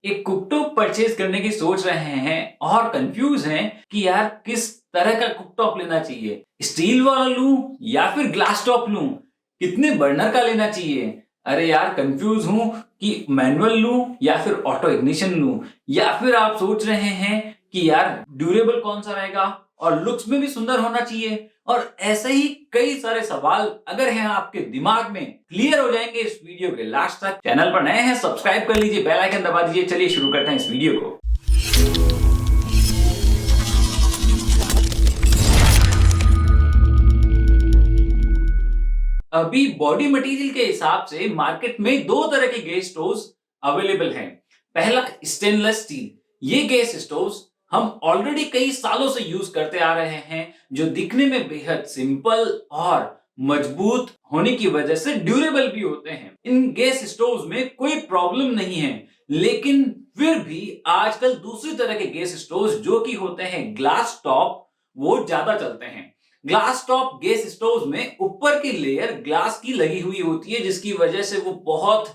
एक cooktop purchase करने की सोच रहे हैं और कंफ्यूज हैं कि यार किस तरह का कुकटॉप लेना चाहिए, स्टील वाला लूं या फिर ग्लास टॉप लूं, कितने बर्नर का लेना चाहिए। अरे यार कंफ्यूज हूं कि मैनुअल लूं या फिर ऑटो इग्निशन लूं, या फिर आप सोच रहे हैं कि यार ड्यूरेबल कौन सा रहेगा और लुक्स में भी सुंदर होना चाहिए। और ऐसे ही कई सारे सवाल अगर हैं आपके दिमाग में, क्लियर हो जाएंगे इस वीडियो के लास्ट तक। चैनल पर नए हैं सब्सक्राइब कर लीजिए, बेल आइकन दबा दीजिए। चलिए शुरू करते हैं इस वीडियो को। अभी बॉडी मटेरियल के हिसाब से मार्केट में दो तरह के गैस स्टोव्स अवेलेबल हैं। पहला स्टेनलेस स्टील, ये गैस स्टोव्स हम ऑलरेडी कई सालों से यूज करते आ रहे हैं, जो दिखने में बेहद सिंपल और मजबूत होने की वजह से ड्यूरेबल भी होते हैं। इन गैस स्टोव्स में कोई प्रॉब्लम नहीं है, लेकिन फिर भी आजकल दूसरी तरह के गैस स्टोव्स जो कि होते हैं ग्लास टॉप, वो ज्यादा चलते हैं। ग्लास टॉप गैस स्टोव में ऊपर की लेयर ग्लास की लगी हुई होती है, जिसकी वजह से वो बहुत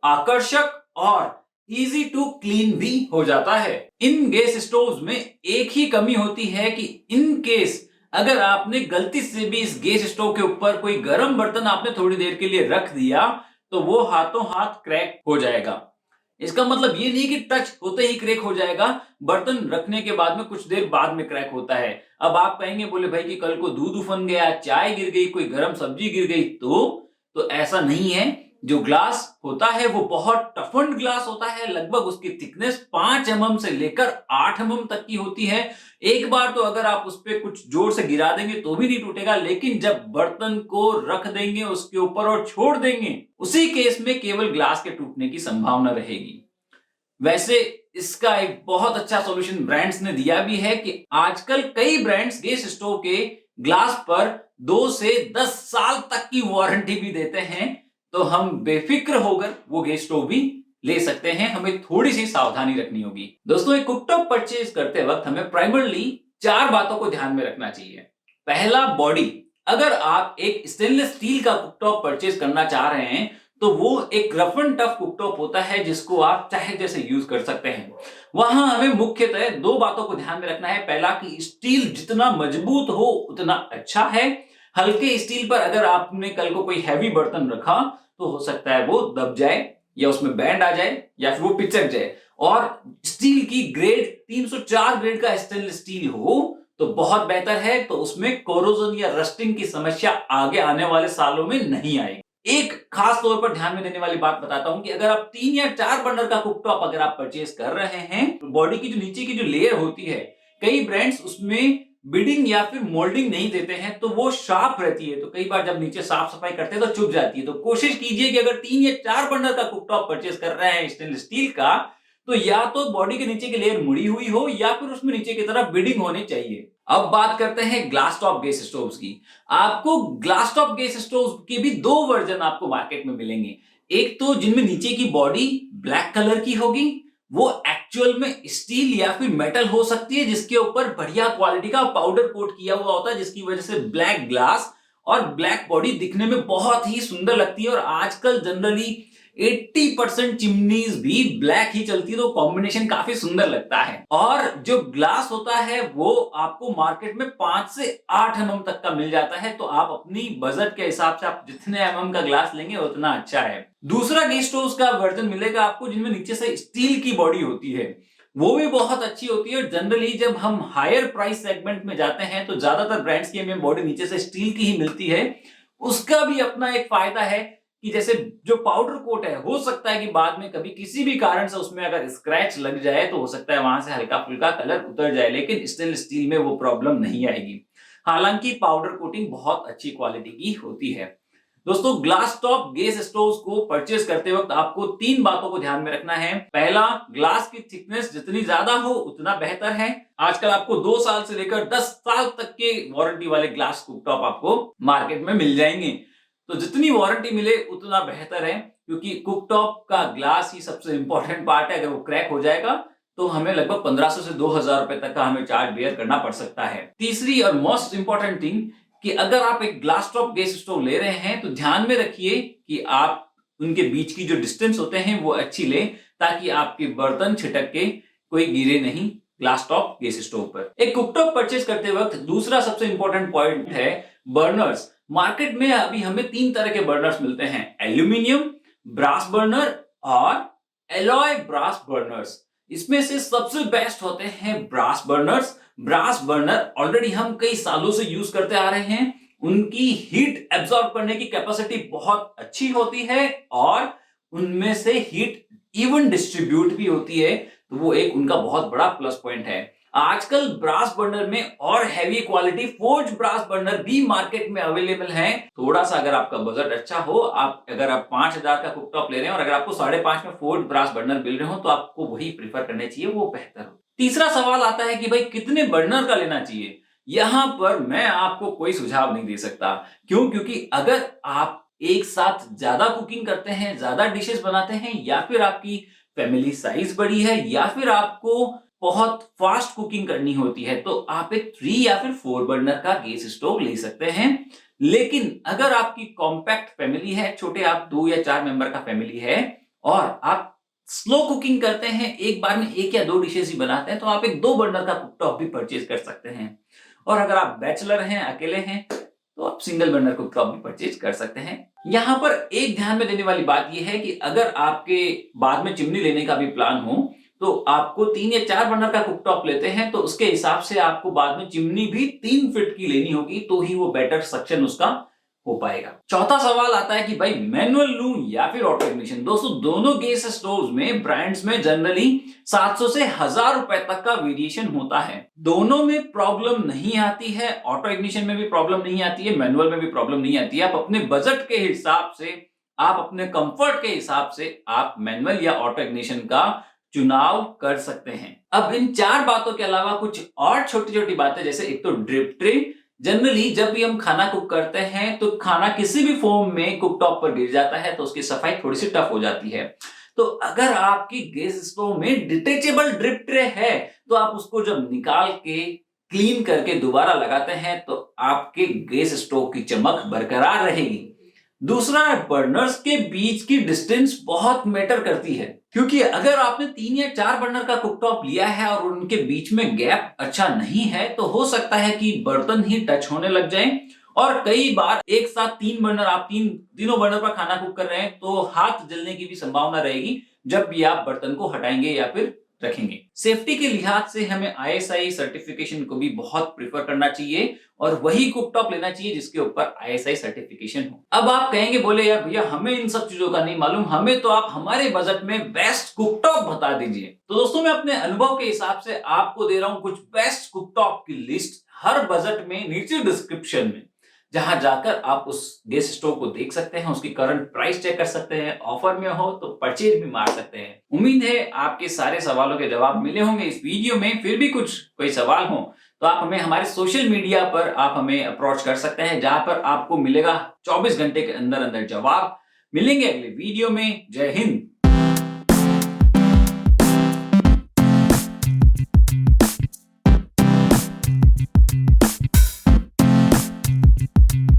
आकर्षक और इजी टू क्लीन भी हो जाता है। इन गैस स्टोव्स में एक ही कमी होती है कि इन केस अगर आपने गलती से भी इस गैस स्टोव के ऊपर कोई गर्म बर्तन आपने थोड़ी देर के लिए रख दिया तो वो हाथों हाथ क्रैक हो जाएगा। इसका मतलब ये नहीं कि टच होते ही क्रैक हो जाएगा, बर्तन रखने के बाद में कुछ देर बाद में क्रैक होता है। अब आप कहेंगे बोले भाई कि कल को दूध उफन गया, चाय गिर गई, कोई गर्म सब्जी गिर गई, तो ऐसा नहीं है। जो ग्लास होता है वो बहुत टफन्ड ग्लास होता है, लगभग उसकी थिकनेस 5 mm से लेकर 8 mm तक की होती है। एक बार तो अगर आप उस पर कुछ जोर से गिरा देंगे तो भी नहीं टूटेगा, लेकिन जब बर्तन को रख देंगे उसके ऊपर और छोड़ देंगे, उसी केस में केवल ग्लास के टूटने की संभावना रहेगी। वैसे इसका एक बहुत अच्छा सॉल्यूशन ब्रांड्स ने दिया भी है कि आजकल कई ब्रांड्स गैस स्टोव के ग्लास पर 2 से 10 साल तक की वारंटी भी देते हैं, तो हम बेफिक्र होकर वो गैस स्टोव भी ले सकते हैं। हमें थोड़ी सी सावधानी रखनी होगी। दोस्तों, एक कुकटॉप परचेज करते वक्त हमें प्राइमरली 4 बातों को ध्यान में रखना चाहिए। पहला, बॉडी। अगर आप एक स्टेनलेस स्टील का कुकटॉप परचेज करना चाह रहे हैं तो वो एक रफ एंड टफ कुकटॉप होता है, जिसको आप चाहे जैसे यूज कर सकते हैं। वहां हमें मुख्यतः 2 बातों को ध्यान में रखना है। पहला कि स्टील जितना मजबूत हो उतना अच्छा है। हल्के स्टील पर अगर आपने कल को कोई हैवी बर्तन रखा तो हो सकता है वो दब जाए या उसमें बैंड आ जाए या फिर वो पिचक जाए। और स्टील की ग्रेड 304 ग्रेड का स्टेनलेस स्टील हो तो बहुत बेहतर है, तो उसमें कोरोजन या रस्टिंग की समस्या आगे आने वाले सालों में नहीं आएगी। एक खास तौर पर ध्यान में देने वाली बात बताता हूं कि अगर आप 3 या 4 बर्नर का कुकटॉप अगर आप परचेज कर रहे हैं, तो बॉडी की जो नीचे की जो लेयर होती है, कई ब्रांड्स उसमें बिडिंग या फिर मोल्डिंग नहीं देते हैं, तो वो शार्प रहती है, तो कई बार जब नीचे साफ सफाई करते हैं तो चुभ जाती है। तो कोशिश कीजिए कि अगर 3 या 4 बर्नर का कुकटॉप परचेज कर रहे हैं स्टेनलेस स्टील का, तो या तो बॉडी के नीचे की लेयर मुड़ी हुई हो या फिर उसमें नीचे की तरफ बिडिंग होनी चाहिए। अब बात करते हैं ग्लास टॉप गैस स्टोव्स की। आपको ग्लास टॉप गैस स्टोव्स के भी 2 वर्जन आपको मार्केट में मिलेंगे। एक तो जिनमें नीचे की बॉडी ब्लैक कलर की होगी, वो एक्चुअल में स्टील या फिर मेटल हो सकती है, जिसके ऊपर बढ़िया क्वालिटी का पाउडर कोट किया हुआ होता है, जिसकी वजह से ब्लैक ग्लास और ब्लैक बॉडी दिखने में बहुत ही सुंदर लगती है। और आजकल जनरली 80% चिमनीज भी ब्लैक ही चलती है, तो कॉम्बिनेशन काफी सुंदर लगता है। और जो ग्लास होता है वो आपको मार्केट में 5 से 8 mm तक का मिल जाता है, तो आप अपनी बजट के हिसाब से आप जितने mm का ग्लास लेंगे उतना अच्छा है। दूसरा गैस स्टोव का वर्जन मिलेगा आपको जिनमें नीचे से स्टील की बॉडी होती है, वो भी बहुत अच्छी होती है। जनरली जब हम हायर प्राइस सेगमेंट में जाते हैं तो ज्यादातर ब्रांड्स की हमें बॉडी नीचे से स्टील की ही मिलती है। उसका भी अपना एक फायदा है कि जैसे जो पाउडर कोट है, हो सकता है कि बाद में कभी किसी भी कारण से उसमें अगर स्क्रैच लग जाए तो हो सकता है वहां से हल्का फुल्का कलर उतर जाए, लेकिन स्टेनलेस स्टील में वो प्रॉब्लम नहीं आएगी। हालांकि पाउडर कोटिंग बहुत अच्छी क्वालिटी की होती है। दोस्तों, ग्लास टॉप गैस स्टोव्स को परचेज करते वक्त आपको 3 बातों को ध्यान में रखना है। पहला, ग्लास की थिकनेस जितनी ज्यादा हो उतना बेहतर है। आजकल आपको 2 साल से लेकर 10 साल तक के वारंटी वाले ग्लास कुकटॉप आपको मार्केट में मिल जाएंगे, तो जितनी वारंटी मिले उतना बेहतर है, क्योंकि कुकटॉप का ग्लास ही सबसे इंपॉर्टेंट पार्ट है। अगर वो क्रैक हो जाएगा तो हमें लगभग 1500 से 2000 रुपए तक का हमें चार्ज बेयर करना पड़ सकता है। तीसरी और मोस्ट इंपॉर्टेंट थिंग कि अगर आप एक ग्लास टॉप गैस स्टोव ले रहे हैं तो ध्यान में रखिए कि आप उनके बीच की जो डिस्टेंस होते हैं वो अच्छी लें, ताकि आपके बर्तन छिटक के कोई गिरे नहीं ग्लास टॉप गैस स्टोव पर। एक कुकटॉप परचेज करते वक्त दूसरा सबसे इंपॉर्टेंट पॉइंट है बर्नर्स। मार्केट में अभी हमें 3 तरह के बर्नर्स मिलते हैं, एल्यूमिनियम, ब्रास बर्नर और एलॉय ब्रास बर्नर्स। इसमें से सबसे बेस्ट होते हैं brass burners. Brass burner already हम कई सालों से यूज करते आ रहे हैं। उनकी हीट एब्सॉर्ब करने की कैपेसिटी बहुत अच्छी होती है और उनमें से हीट इवन डिस्ट्रीब्यूट भी होती है, तो वो एक उनका बहुत बड़ा प्लस पॉइंट है। आजकल ब्रास बर्नर में और heavy quality forge brass burner भी मार्केट में अवेलेबल हैं। थोड़ा सा अगर आपका बजट अच्छा हो, अगर आप 5,000 का कुकटॉप ले रहे हैं और अगर आपको 5,500 में फोर्ज ब्रास बर्नर मिल रहे हो, तो आपको वही प्रीफर करने चाहिए, वो बेहतर हो। तीसरा सवाल आता है कि भाई कितने बर्नर का लेना चाहिए। यहां पर मैं आपको कोई सुझाव नहीं दे सकता। क्यों? क्योंकि अगर आप एक साथ ज्यादा कुकिंग करते हैं, ज्यादा डिशेस बनाते हैं, या फिर आपकी फैमिली साइज बड़ी है, या फिर आपको बहुत फास्ट कुकिंग करनी होती है, तो आप एक 3 या फिर 4 बर्नर का गैस स्टोव ले सकते हैं। लेकिन अगर आपकी कॉम्पैक्ट फैमिली है, छोटे आप 2 या 4 मेंबर का फैमिली है और आप स्लो कुकिंग करते हैं, एक बार में 1 या 2 डिशेस ही बनाते हैं, तो आप एक 2 बर्नर का कुकटॉप भी परचेज कर सकते हैं। और अगर आप बैचलर हैं, अकेले हैं, तो आप सिंगल बर्नर कुकटॉप भी परचेज कर सकते हैं। यहां पर एक ध्यान में देने वाली बात यह है कि अगर आपके बाद में चिमनी लेने का भी प्लान हो, तो आपको 3 या 4 बर्नर का कुकटॉप लेते हैं, तो उसके हिसाब से आपको बाद में चिमनी भी 3 फीट की लेनी होगी, तो ही वो बेटर सक्शन उसका हो पाएगा। चौथा सवाल आता है कि भाई मैनुअल लूं या फिर ऑटो इग्निशन। दोस्तों, दोनों गैस स्टोव्स में ब्रांड्स में जनरली 700 से 1000 रुपए तक का वेरिएशन होता है। दोनों में प्रॉब्लम नहीं आती है, ऑटो इग्निशन में भी प्रॉब्लम नहीं आती है, मैनुअल में भी प्रॉब्लम नहीं आती है। आप अपने बजट के हिसाब से, आप अपने कंफर्ट के हिसाब से आप मैनुअल या ऑटो इग्निशन का चुनाव कर सकते हैं। अब इन 4 बातों के अलावा कुछ और छोटी छोटी बातें, जैसे एक तो ड्रिप ट्रे। जनरली जब भी हम खाना कुक करते हैं तो खाना किसी भी फॉर्म में कुकटॉप पर गिर जाता है, तो उसकी सफाई थोड़ी सी टफ हो जाती है। तो अगर आपकी गैस स्टोव में डिटेचेबल ड्रिप ट्रे है, तो आप उसको जब निकाल के क्लीन करके दोबारा लगाते हैं, तो आपके गैस स्टोव की चमक बरकरार रहेगी। दूसरा, बर्नर्स के बीच की डिस्टेंस बहुत मैटर करती है, क्योंकि अगर आपने 3 या 4 बर्नर का कुकटॉप लिया है और उनके बीच में गैप अच्छा नहीं है, तो हो सकता है कि बर्तन ही टच होने लग जाएं। और कई बार एक साथ 3 बर्नर, आप तीनों बर्नर पर खाना कुक कर रहे हैं, तो हाथ जलने की भी संभावना रहेगी जब भी आप बर्तन को हटाएंगे या फिर रखेंगे। सेफ्टी के लिहाज से हमें ISI सर्टिफिकेशन को भी बहुत प्रेफर करना चाहिए और वही कुकटॉप लेना चाहिए जिसके ऊपर ISI सर्टिफिकेशन हो। अब आप कहेंगे, बोले यार भैया हमें इन सब चीजों का नहीं मालूम, हमें तो आप हमारे बजट में बेस्ट कुकटॉप बता दीजिए। तो दोस्तों, मैं अपने अनुभव के हिसाब से आपको दे रहा हूं कुछ बेस्ट कुकटॉप की लिस्ट, हर बजट में नीचे डिस्क्रिप्शन में, जहां जाकर आप उस गैस स्टोव को देख सकते हैं, उसकी करंट प्राइस चेक कर सकते हैं, ऑफर में हो तो परचेज भी मार सकते हैं। उम्मीद है आपके सारे सवालों के जवाब मिले होंगे इस वीडियो में। फिर भी कुछ कोई सवाल हो तो आप हमें हमारे सोशल मीडिया पर आप हमें अप्रोच कर सकते हैं, जहां पर आपको मिलेगा 24 घंटे के अंदर अंदर जवाब। मिलेंगे अगले वीडियो में। जय हिंद।